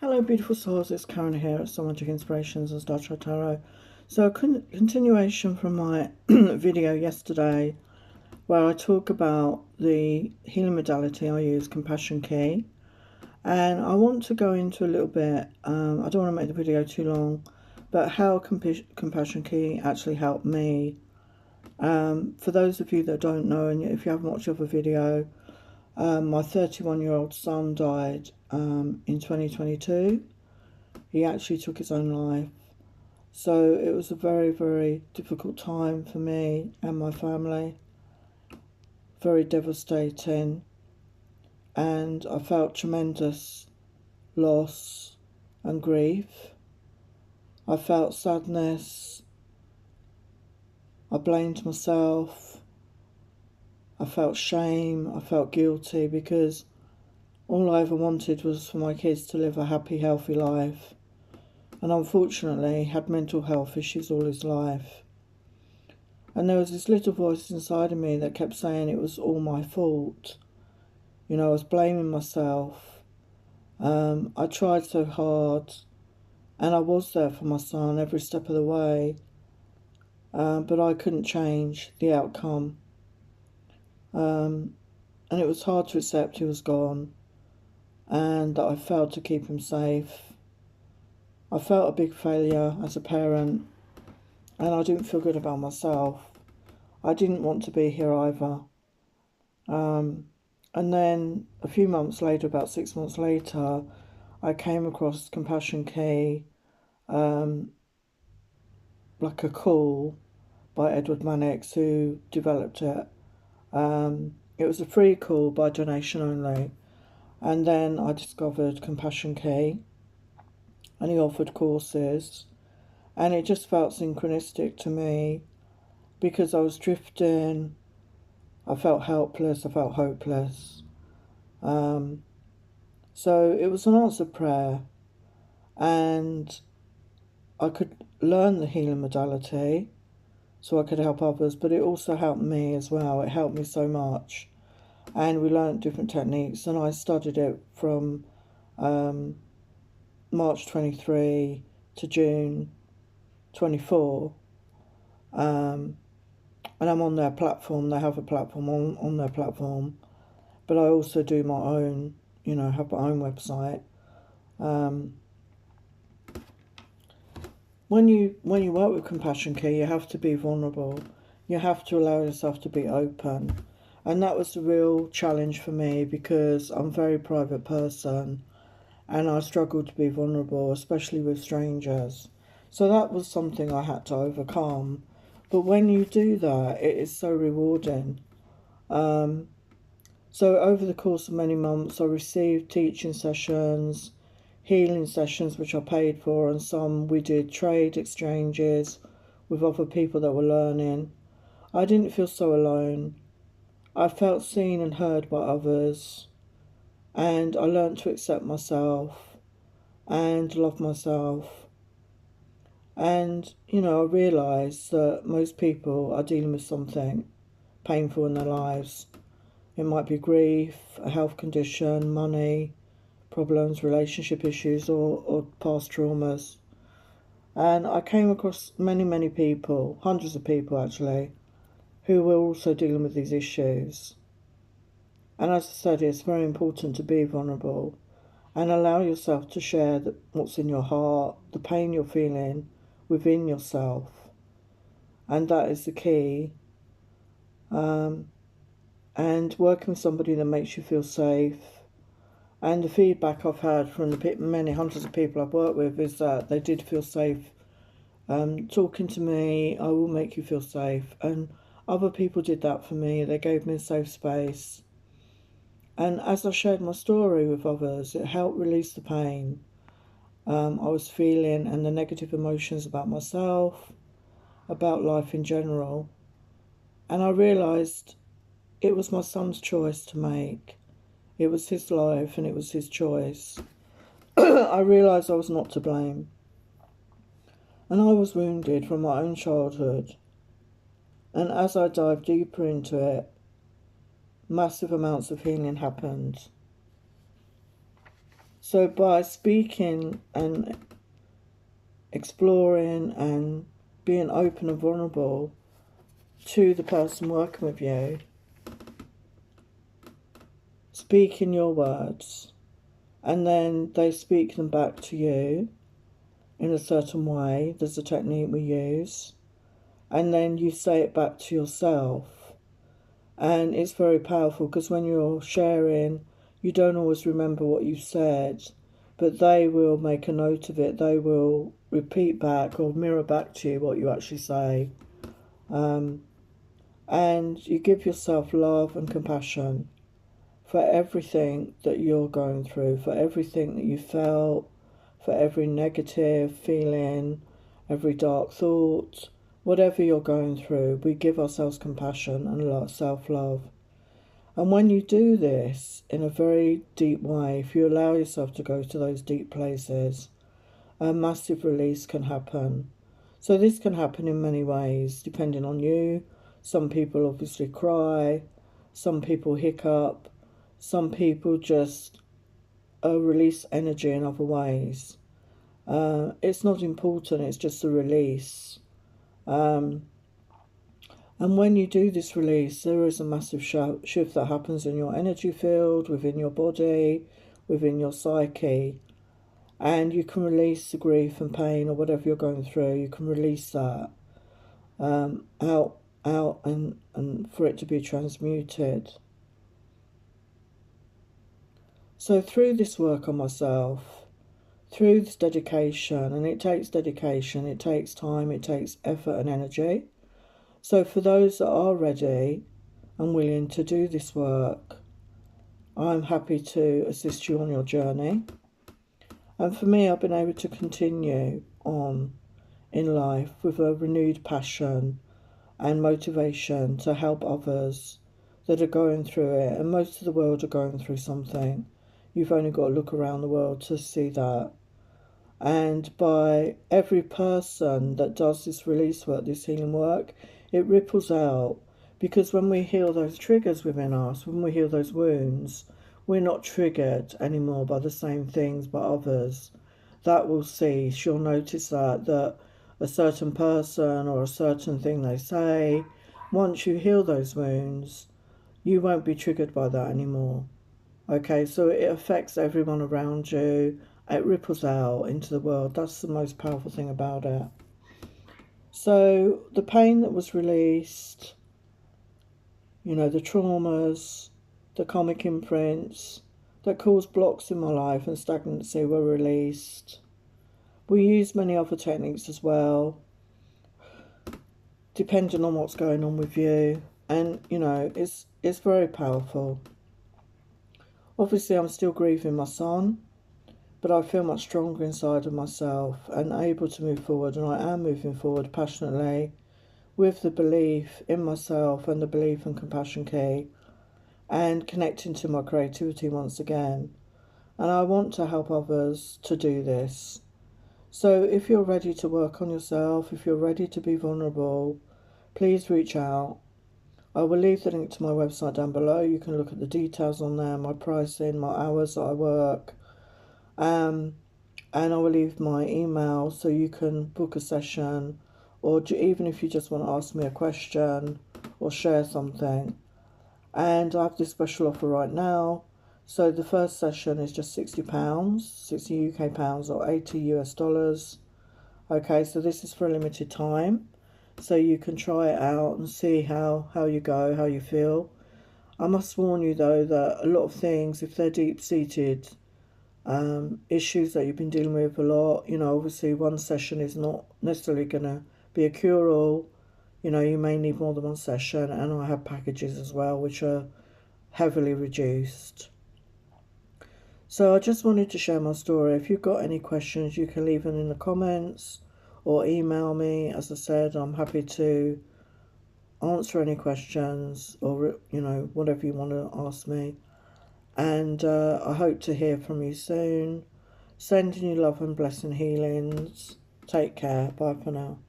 Hello beautiful souls, it's Karen here at Soul Magic Inspirations and Star Trek Tarot. So a continuation from my video yesterday where I talk about the healing modality I use, Compassion Key. And I want to go into a little bit, I don't want to make the video too long, but how Compassion Key actually helped me. For those of you that don't know, and if you haven't watched the other video, my 31-year-old son died in 2022. He actually took his own life. So it was a very, very difficult time for me and my family. Very devastating. And I felt tremendous loss and grief. I felt sadness. I blamed myself. I felt shame. I felt guilty because all I ever wanted was for my kids to live a happy, healthy life. And unfortunately had mental health issues all his life. And there was this little voice inside of me that kept saying it was all my fault. You know, I was blaming myself. I tried so hard, and I was there for my son every step of the way, but I couldn't change the outcome. And it was hard to accept he was gone, and that I failed to keep him safe. I felt a big failure as a parent, and I didn't feel good about myself. I didn't want to be here either. And then a few months later, about 6 months later, I came across Compassion Key, like a call by Edward Mannix, who developed it. It was a free call by donation only. And then I discovered Compassion Key, and he offered courses. And it just felt synchronistic to me because I was drifting. I felt helpless, I felt hopeless. So it was an answered prayer, and I could learn the healing modality so I could help others, but it also helped me as well. It helped me so much, and we learned different techniques, and I studied it from March 23 to June 24, and I'm on their platform. They have a platform on their platform, but I also do my own, have my own website. When you work with Compassion Key, you have to be vulnerable. You have to allow yourself to be open. And that was the real challenge for me because I'm a very private person and I struggle to be vulnerable, especially with strangers. So that was something I had to overcome. But when you do that, it is so rewarding. So over the course of many months, I received teaching sessions, healing sessions, which I paid for, and some we did trade exchanges with other people that were learning. I didn't feel so alone. I felt seen and heard by others, and I learned to accept myself and love myself. And, I realised that most people are dealing with something painful in their lives. It might be grief, a health condition, money, problems, relationship issues, or past traumas. And I came across many, many people, hundreds of people actually, who were also dealing with these issues. And as I said, it's very important to be vulnerable and allow yourself to share what's in your heart, the pain you're feeling within yourself. And that is the key. And working with somebody that makes you feel safe. And the feedback I've had from the many hundreds of people I've worked with is that they did feel safe. Talking to me, I will make you feel safe. And other people did that for me. They gave me a safe space. And as I shared my story with others, it helped release the pain I was feeling and the negative emotions about myself, about life in general. And I realised it was my son's choice to make. It was his life and it was his choice. I realised I was not to blame. And I was wounded from my own childhood. And as I dived deeper into it, massive amounts of healing happened. So by speaking and exploring and being open and vulnerable to the person working with you, speaking your words, and then they speak them back to you in a certain way. There's a technique we use, and then you say it back to yourself. And it's very powerful because when you're sharing, you don't always remember what you said, but they will make a note of it. They will repeat back or mirror back to you what you actually say. And you give yourself love and compassion for everything that you're going through, for everything that you felt, for every negative feeling, every dark thought, whatever you're going through. We give ourselves compassion and self-love. And when you do this in a very deep way, if you allow yourself to go to those deep places, a massive release can happen. So this can happen in many ways, depending on you. Some people obviously cry, some people hiccup, some people just release energy in other ways. It's not important, it's just a release. And when you do this release, there is a massive shift that happens in your energy field, within your body, within your psyche. And you can release the grief and pain or whatever you're going through. You can release that out and for it to be transmuted. So through this work on myself, through this dedication, and it takes dedication, it takes time, it takes effort and energy. So for those that are ready and willing to do this work, I'm happy to assist you on your journey. And for me, I've been able to continue on in life with a renewed passion and motivation to help others that are going through it. And most of the world are going through something. You've only got to look around the world to see that. And by every person that does this release work, this healing work, it ripples out. Because when we heal those triggers within us, when we heal those wounds, we're not triggered anymore by the same things by others. That will cease. You'll notice that a certain person or a certain thing they say, once you heal those wounds, you won't be triggered by that anymore. Okay, so it affects everyone around you. It ripples out into the world. That's the most powerful thing about it. So the pain that was released, you know, the traumas, the karmic imprints that caused blocks in my life and stagnancy were released. We use many other techniques as well, depending on what's going on with you. And, you know, it's very powerful. Obviously, I'm still grieving my son, but I feel much stronger inside of myself and able to move forward. And I am moving forward passionately with the belief in myself and the belief in Compassion Key and connecting to my creativity once again. And I want to help others to do this. So if you're ready to work on yourself, if you're ready to be vulnerable, please reach out. I will leave the link to my website down below. You can look at the details on there, my pricing, my hours that I work. And I will leave my email so you can book a session, or even if you just want to ask me a question or share something. And I have this special offer right now. So the first session is just £60, 60 UK pounds or 80 US dollars. Okay, so this is for a limited time. So you can try it out and see how you go, how you feel. I must warn you though that a lot of things, if they're deep-seated issues that you've been dealing with a lot, you know, obviously one session is not necessarily going to be a cure-all. You know, you may need more than one session, and I have packages as well which are heavily reduced. So I just wanted to share my story. If you've got any questions, you can leave them in the comments or email me. As I said, I'm happy to answer any questions or, you know, whatever you want to ask me. And I hope to hear from you soon. Sending you love and blessing healings. Take care. Bye for now.